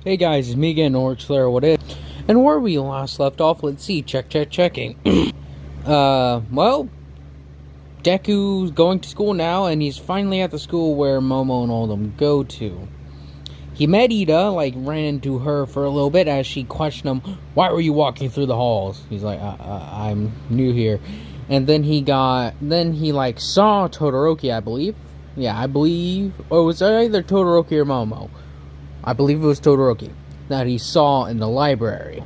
Hey guys, it's me again, Orchler, what is? And where we last left off, let's see, checking. Well, Deku's going to school now, and he's finally at the school where Momo and all of them go to. He met Ida, ran into her for a little bit as she questioned him, why were you walking through the halls? He's like, I'm new here. And then he saw Todoroki, I believe. Yeah, I believe, or it was either Todoroki or Momo. I believe it was Todoroki that he saw in the library.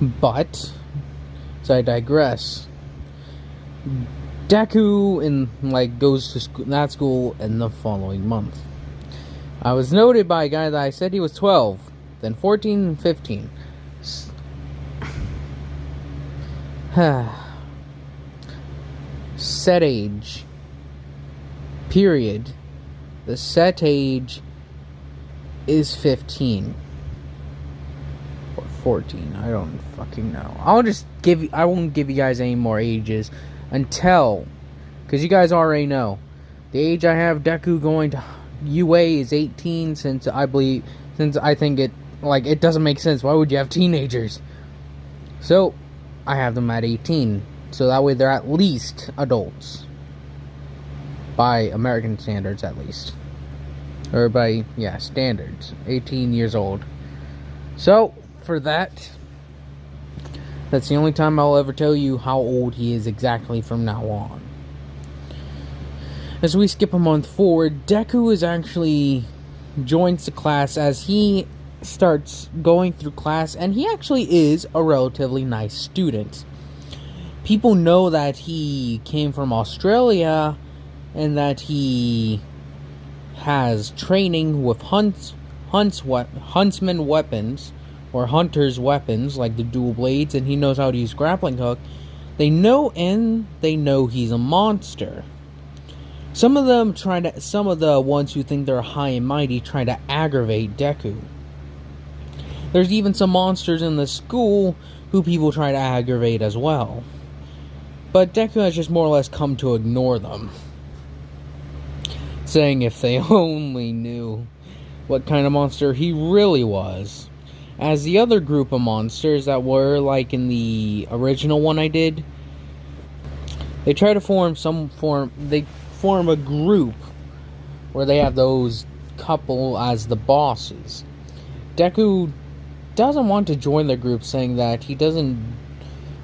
But, so I digress. Deku goes to that school in the following month. I was noted by a guy that I said he was 12, then 14 and 15. Set age. Period. The set age is 15 or 14. I don't fucking know. I won't give you guys any more ages until, because you guys already know the age I have Deku going to UA is 18, since I think it doesn't make sense. Why would you have teenagers? So I have them at 18, so that way they're at least adults by American standards, at least. Or by, standards. 18 years old. So, for that, that's the only time I'll ever tell you how old he is exactly from now on. As we skip a month forward, Deku joins the class as he starts going through class, and he actually is a relatively nice student. People know that he came from Australia, and that he has training with huntsman weapons, or hunter's weapons, like the dual blades, and he knows how to use grappling hook. They know he's a monster. Some of the ones who think they're high and mighty try to aggravate Deku. There's even some monsters in the school who people try to aggravate as well. But Deku has just more or less come to ignore them, saying if they only knew what kind of monster he really was. As the other group of monsters that were in the original one I did, they try to form a group where they have those couple as the bosses. Deku doesn't want to join the group, saying that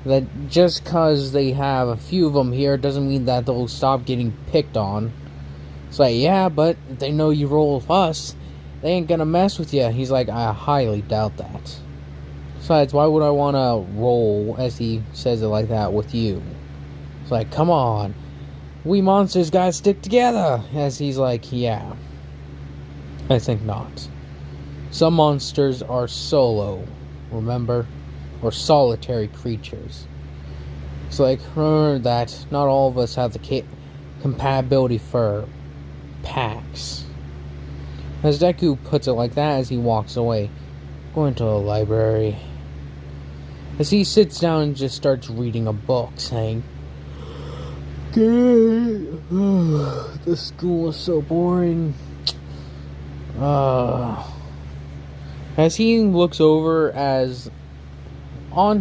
that just because they have a few of them here doesn't mean that they'll stop getting picked on. It's like, yeah, but if they know you roll with us, they ain't gonna mess with you. He's like, I highly doubt that. Besides, why would I want to roll, as he says it like that, with you? It's like, come on. We monsters gotta stick together. As he's like, yeah. I think not. Some monsters are solo, remember? Or solitary creatures. It's like, remember that not all of us have the compatibility for packs. As Deku puts it like that as he walks away, going to the library. As he sits down and just starts reading a book, saying, the school is so boring. As he looks over,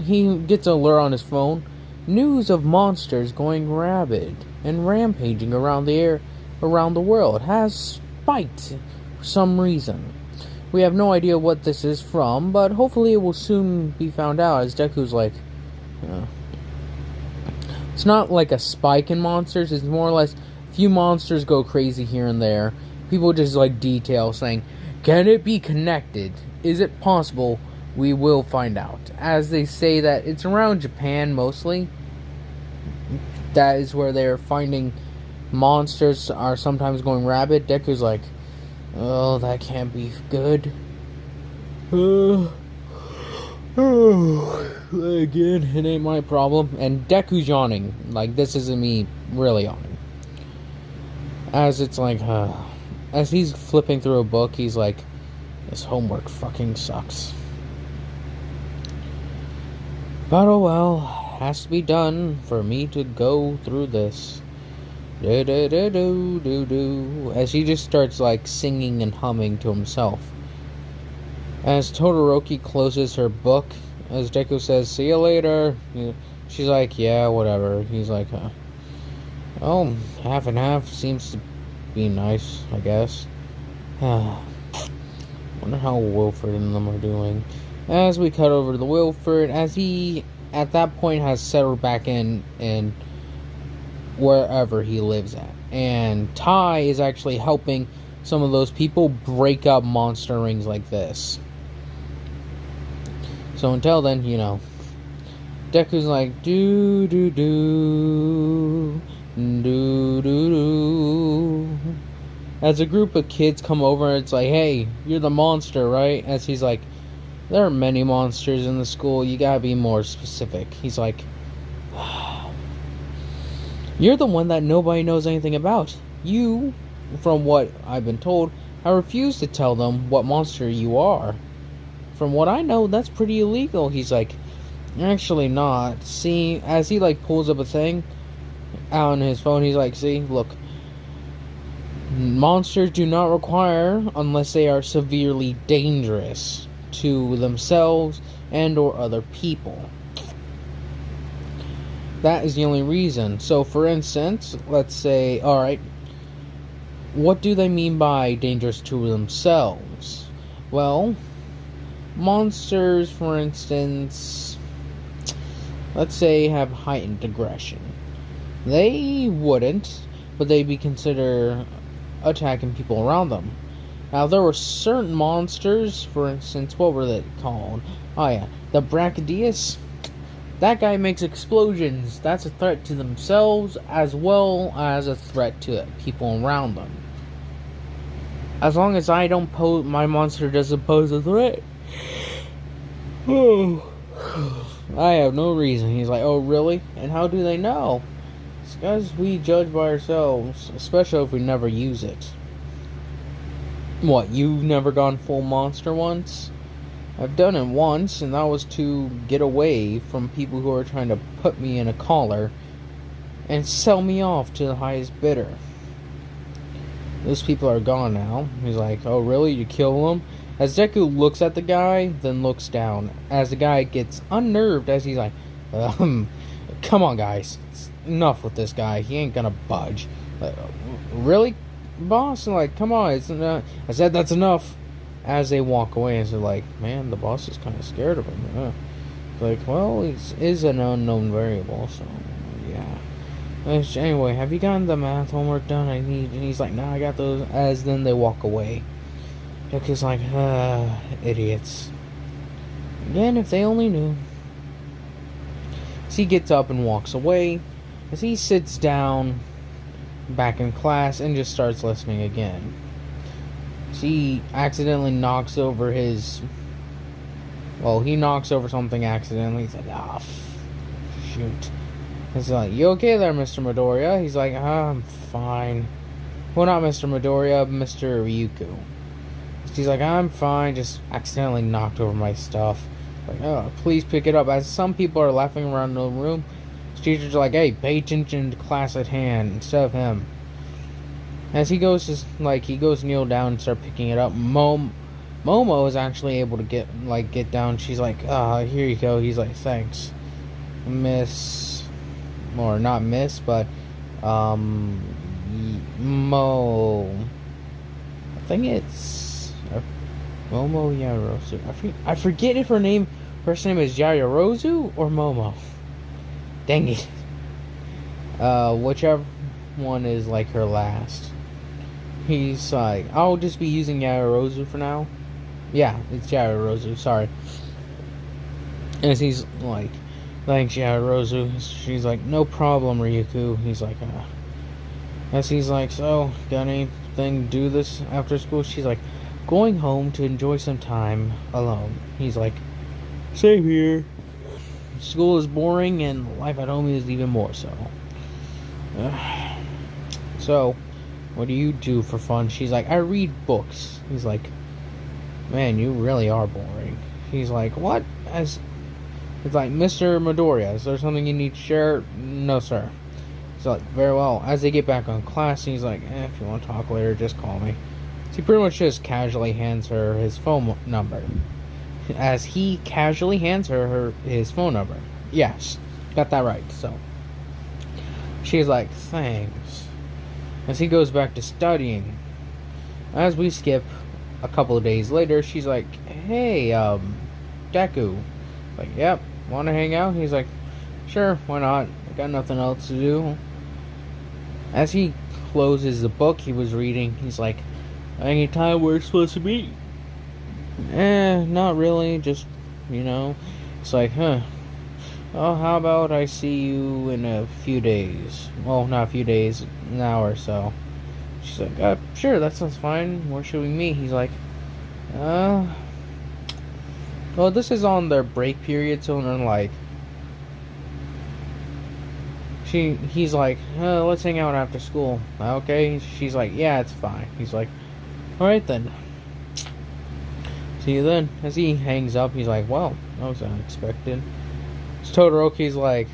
he gets an alert on his phone. News of monsters going rabid and rampaging around the world has spiked for some reason. We have no idea what this is from, but hopefully it will soon be found out, as Deku's like, it's not like a spike in monsters, it's more or less a few monsters go crazy here and there. People just detail saying, can it be connected? Is it possible? We will find out. As they say that it's around Japan mostly. That is where they're finding monsters are sometimes going rabid. Deku's like, oh, that can't be good. Again, it ain't my problem. And Deku's yawning. This isn't me really yawning. As it's as he's flipping through a book, he's like, this homework fucking sucks. But oh well, has to be done for me to go through this. As he just starts singing and humming to himself As Todoroki closes her book, as Deku says, "See you later," she's like, "Yeah, whatever." He's like, "Oh, half and half seems to be nice, I guess." Wonder how Wilfred and them are doing. As we cut over to Wilfred, as he at that point has settled back in wherever he lives at, and Tai is actually helping some of those people break up monster rings like this. So until then, Deku's like, do do do do do do. As a group of kids come over, it's like, "Hey, you're the monster, right?" As he's like, "There are many monsters in the school, you gotta be more specific." He's like, "You're the one that nobody knows anything about. You, from what I've been told, I refuse to tell them what monster you are. From what I know, that's pretty illegal." He's like, "Actually not. See," as he pulls up a thing out on his phone, he's like, "See, look. Monsters do not require unless they are severely dangerous to themselves and or other people. That is the only reason. So for instance, let's say, alright, what do they mean by dangerous to themselves? Well, monsters, for instance, let's say have heightened aggression. They wouldn't, but they'd be considered attacking people around them. Now, there were certain monsters, for instance, what were they called? Oh yeah, the Brachydius. That guy makes explosions. That's a threat to themselves as well as a threat to people around them. As long as I don't pose, my monster doesn't pose a threat. I have no reason. He's like, "Oh, really? And how do they know?" It's because we judge by ourselves, especially if we never use it. What, you've never gone full monster once? I've done it once, and that was to get away from people who are trying to put me in a collar and sell me off to the highest bidder. Those people are gone now. He's like, "Oh, really? You kill them?" As Deku looks at the guy, then looks down. As the guy gets unnerved, as he's like, "Come on, guys. It's enough with this guy. He ain't gonna budge." Like, "Really, boss?" And like, "Come on, it's enough." I said, "That's enough." As they walk away, and they're like, "Man, the boss is kind of scared of him." Like, well, he is an unknown variable, so yeah. Anyway, have you gotten the math homework done? And he's like, "Nah, I got those." As then they walk away. Deku's like, idiots. Again, if they only knew. So he gets up and walks away. As he sits down back in class and just starts listening again. So he accidentally knocks over his... Well, he knocks over something accidentally. He's like, shoot. He's like, "You okay there, Mr. Midoriya?" He's like, "I'm fine." Well, not Mr. Midoriya, Mr. Ryuko. He's like, "I'm fine, just accidentally knocked over my stuff." Like, "Oh, please pick it up." As some people are laughing around the room, his teachers are like, "Hey, pay attention to class at hand instead of him." As he goes to kneel down and start picking it up, Momo is actually able to get down. She's like, "Here you go." He's like, "Thanks, Miss," or not Miss, but Mo. I think it's Momo Yaoyorozu. I forget if her first name is Yaoyorozu or Momo. Dang it. Whichever one is her last. He's like, "I'll just be using Yaoyorozu for now." Yeah, it's Yaoyorozu, sorry. As he's like, "Thanks, Yaoyorozu." She's like, "No problem, Ryuko." He's like, As he's like, "So, got anything to do this after school?" She's like, "Going home to enjoy some time alone." He's like, "Same here. School is boring and life at home is even more so." "So, what do you do for fun?" She's like, "I read books." He's like, "Man, you really are boring." He's like, "What?" It's like, "Mr. Midoriya, is there something you need to share?" "No, sir." He's like, "Very well." As they get back on class, he's like, "If you want to talk later, just call me." He pretty much just casually hands her his phone number. As he casually hands her his phone number. Yes, got that right. So she's like, thanks. As he goes back to studying. As we skip a couple of days later, she's like, hey, Deku. Like, yep, wanna hang out? He's like, sure, why not? I got nothing else to do. As he closes the book he was reading, he's like, any time we're supposed to meet? Not really, just, It's like, huh. Oh, how about I see you in a few days? Well, not a few days, an hour or so. She's like, sure, that sounds fine. Where should we meet? He's like, well, this is on their break period, so they're like, he's like, let's hang out after school. Okay? She's like, yeah, it's fine. He's like, alright then. See you then. As he hangs up, he's like, well, that was unexpected. So Todoroki's like,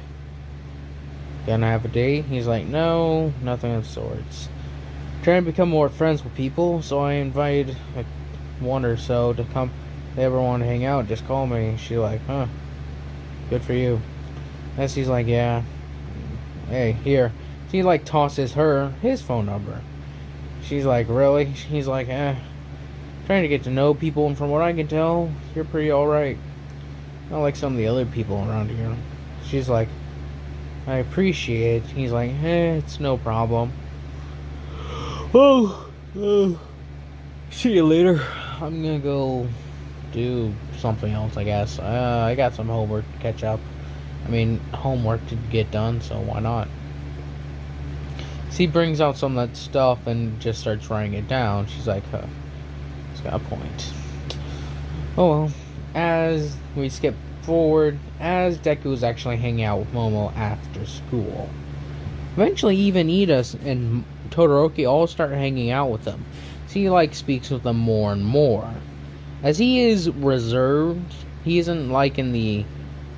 gonna have a date? He's like, no, nothing of sorts. Trying to become more friends with people, so I invited like one or so to come. If they ever want to hang out, just call me. She's like, huh, good for you. As he's like, yeah. Hey, here. He like tosses her his phone number. She's like, really? He's like, trying to get to know people, and from what I can tell, you're pretty alright. Not like some of the other people around here. She's like, I appreciate it. He's like, it's no problem. Oh, see you later. I'm gonna go do something else, I guess. I got some homework to catch up. Homework to get done, so why not? So he brings out some of that stuff and just starts writing it down. She's like, he's got a point. Oh well. As we skip forward, as Deku is actually hanging out with Momo after school. Eventually, even Ida and Todoroki all start hanging out with them. So he speaks with them more and more. As he is reserved, he isn't like in the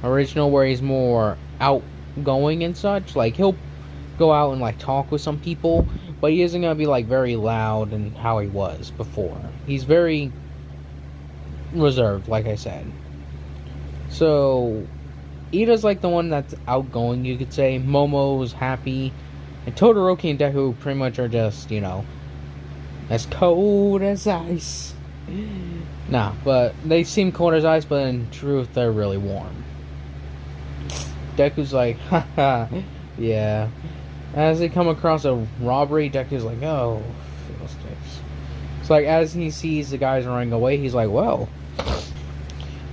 original where he's more outgoing and such. Like he'll go out and talk with some people, but he isn't gonna be very loud and how he was before. He's very reserved, like I said. So Ida's the one that's outgoing, you could say. Momo's happy, and Todoroki and Deku pretty much are just, as cold as ice. Nah, but they seem cold as ice, but in truth they're really warm. Deku's like, haha, yeah. As they come across a robbery, Deku's like, oh, fiddlesticks. It's as he sees the guys running away, he's like, well,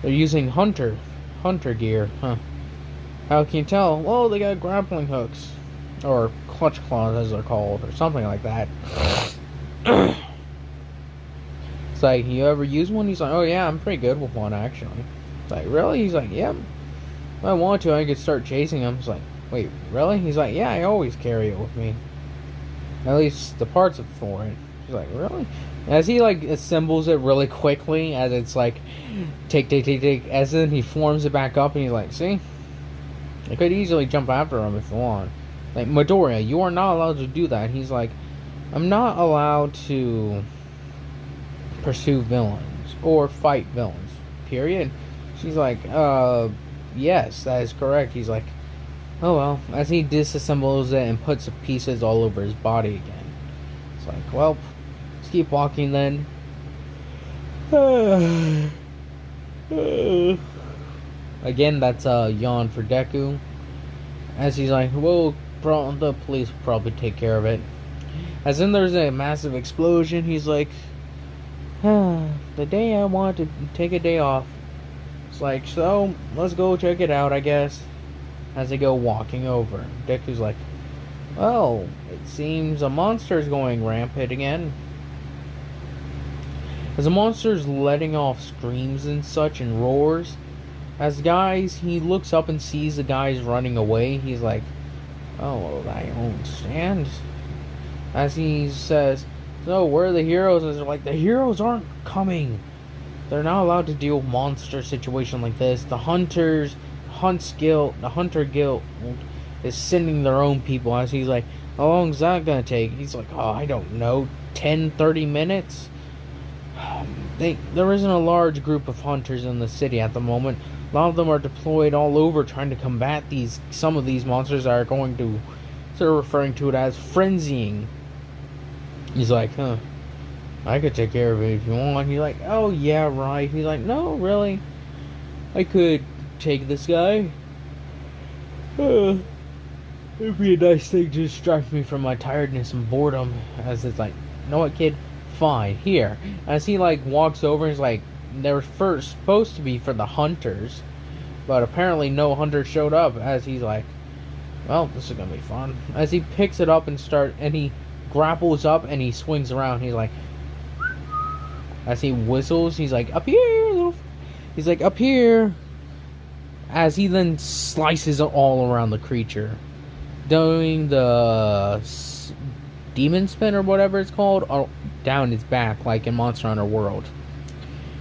they're using hunter gear, huh? How can you tell? Well, they got grappling hooks, or clutch claws as they're called, or something like that. It's like, you ever use one? He's like, oh yeah, I'm pretty good with one actually. It's like, really? He's like, yep. If I want to, I could start chasing him. It's like, wait, really? He's like, yeah, I always carry it with me. At least the parts for it. He's like, really? As he assembles it really quickly, as it's take, as then he forms it back up, and he's like, see? I could easily jump after him if you want. Like, Midoriya, you are not allowed to do that. He's like, I'm not allowed to pursue villains or fight villains, period. She's like, yes, that is correct. He's like, oh well. As he disassembles it and puts the pieces all over his body again. It's like, well, let's keep walking then. Again, that's a yawn for Deku. As he's like, well, the police will probably take care of it. As then there's a massive explosion, he's like, the day I want to take a day off. It's like, so, let's go check it out, I guess. As they go walking over, Deku's like, well, it seems a monster's going rampant again. As the monster's letting off screams and such and roars, as guys, he looks up and sees the guys running away. He's like, oh, well, I understand. As he says, so where are the heroes? And they're like, the heroes aren't coming. They're not allowed to deal with monster situation like this. The hunter guild is sending their own people. As he's like, how long is that gonna take? He's like, oh, I don't know, 10-30 minutes. there isn't a large group of hunters in the city at the moment. A lot of them are deployed all over trying to combat some of these monsters that are going to, they're referring to it as frenzying. He's like, huh, I could take care of it if you want. He's like, oh yeah, right. He's like, no, really, I could take this guy. It'd be a nice thing to distract me from my tiredness and boredom. As it's like, you know what, kid? Fine, here. As he like walks over, he's like, they were first supposed to be for the hunters, but apparently no hunter showed up. As he's like, well, this is gonna be fun. As he picks it up and he grapples up and he swings around. He's like, as he whistles, he's like, up here, little. He's like, up here. As he then slices all around the creature, doing the demon spin or whatever it's called down its back, like in Monster Hunter World.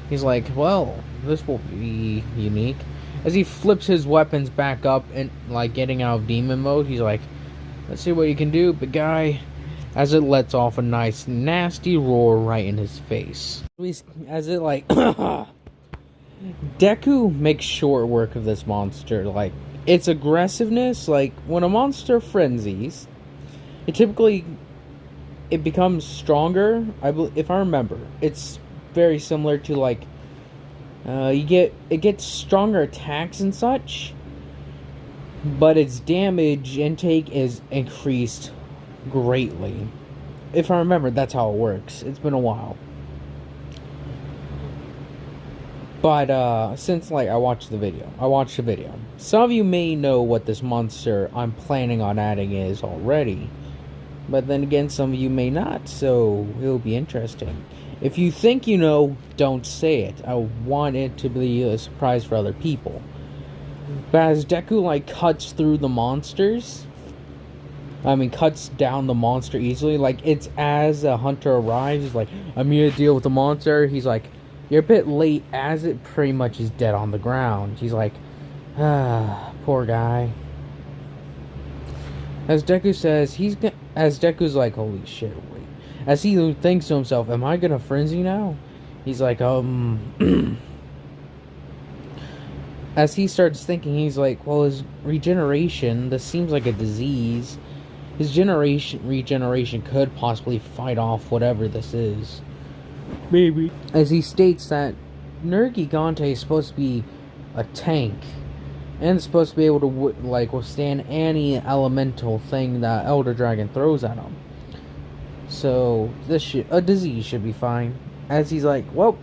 He's like, well, this will be unique. As he flips his weapons back up and like getting out of demon mode, he's like, let's see what you can do, big guy. As it lets off a nice nasty roar right in his face. As it like Deku makes short work of this monster. Like, its aggressiveness, like when a monster frenzies, it becomes stronger. If I remember, it's very similar to like it gets stronger attacks and such, but its damage intake is increased greatly. If I remember, that's how it works. It's been a while, but since like I watched the video. Some of you may know what this monster I'm planning on adding is already. But then again, some of you may not, so it'll be interesting. If you think you know, don't say it. I want it to be a surprise for other people. But as Deku, like, cuts through the monsters, cuts down the monster easily, like, it's as a hunter arrives, he's like, I'm here to deal with the monster. He's like, you're a bit late, as it pretty much is dead on the ground. He's like, poor guy. As Deku says, as Deku's like, holy shit, wait. As he thinks to himself, am I gonna frenzy now? He's like, As he starts thinking, he's like, well, his regeneration, this seems like a disease. His regeneration could possibly fight off whatever this is. Maybe. As he states that Nerrgegante is supposed to be a tank. And it's supposed to be able to withstand any elemental thing that Elder Dragon throws at him. So a disease should be fine. As he's like, well,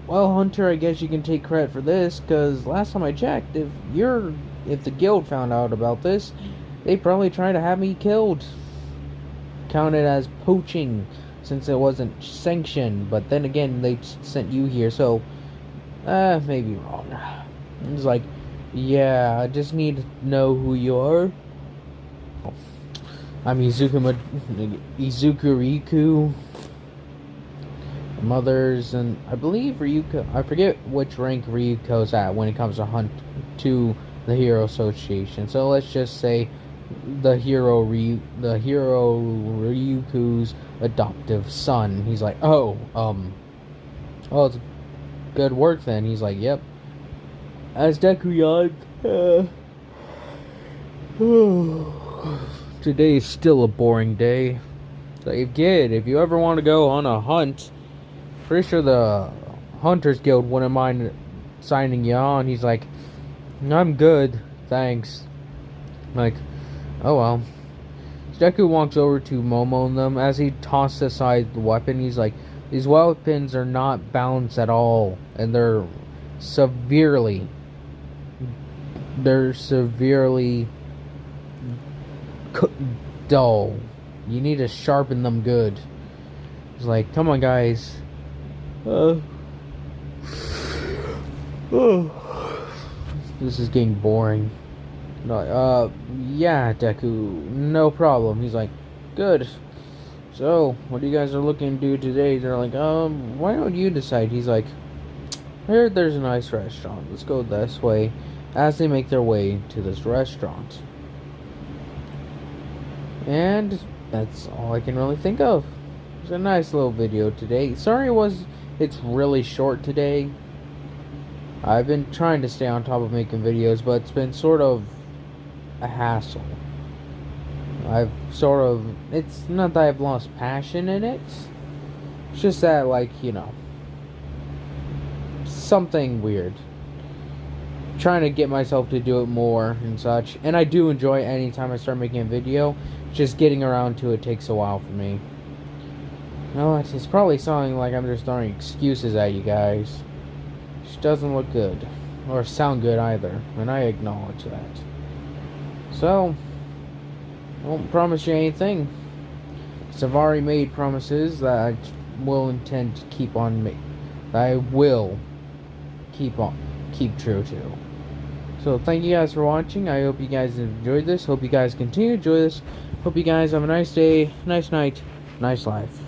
Hunter, I guess you can take credit for this, because last time I checked, if the guild found out about this, they'd probably try to have me killed. Counted as poaching, since it wasn't sanctioned. But then again, they sent you here, so maybe wrong. He's like, yeah, I just need to know who you are. I'm Riku. Mothers, and I believe Ryuko. I forget which rank Ryuko's at when it comes to the Hero Association. So let's just say the hero Ryuko's adoptive son. He's like, oh, it's good work then. He's like, yep. As Deku yawns, today is still a boring day. So if you ever want to go on a hunt, pretty sure the Hunters Guild wouldn't mind signing you on. He's like, I'm good, thanks. Like, oh well. Deku walks over to Momo and them. As he tosses aside the weapon, he's like, these weapons are not balanced at all, and they're severely dull. You need to sharpen them good. He's like, come on, guys. This is getting boring. Yeah, Deku, no problem. He's like, good. So, what you guys are looking to do today? They're like, why don't you decide? He's like, I heard there's a nice restaurant. Let's go this way. As they make their way to this restaurant. And that's all I can really think of. It's a nice little video today. Sorry it's really short today. I've been trying to stay on top of making videos, but it's been sort of a hassle. It's not that I've lost passion in it. It's just that, like, something weird. Trying to get myself to do it more and such. And I do enjoy it anytime I start making a video. Just getting around to it takes a while for me. No, it's probably sounding like I'm just throwing excuses at you guys. Which doesn't look good. Or sound good either. And I acknowledge that. So, I won't promise you anything. I've already made promises that I will intend to keep on making. That I will keep true to. So thank you guys for watching. I hope you guys enjoyed this. Hope you guys continue to enjoy this. Hope you guys have a nice day, nice night, nice life.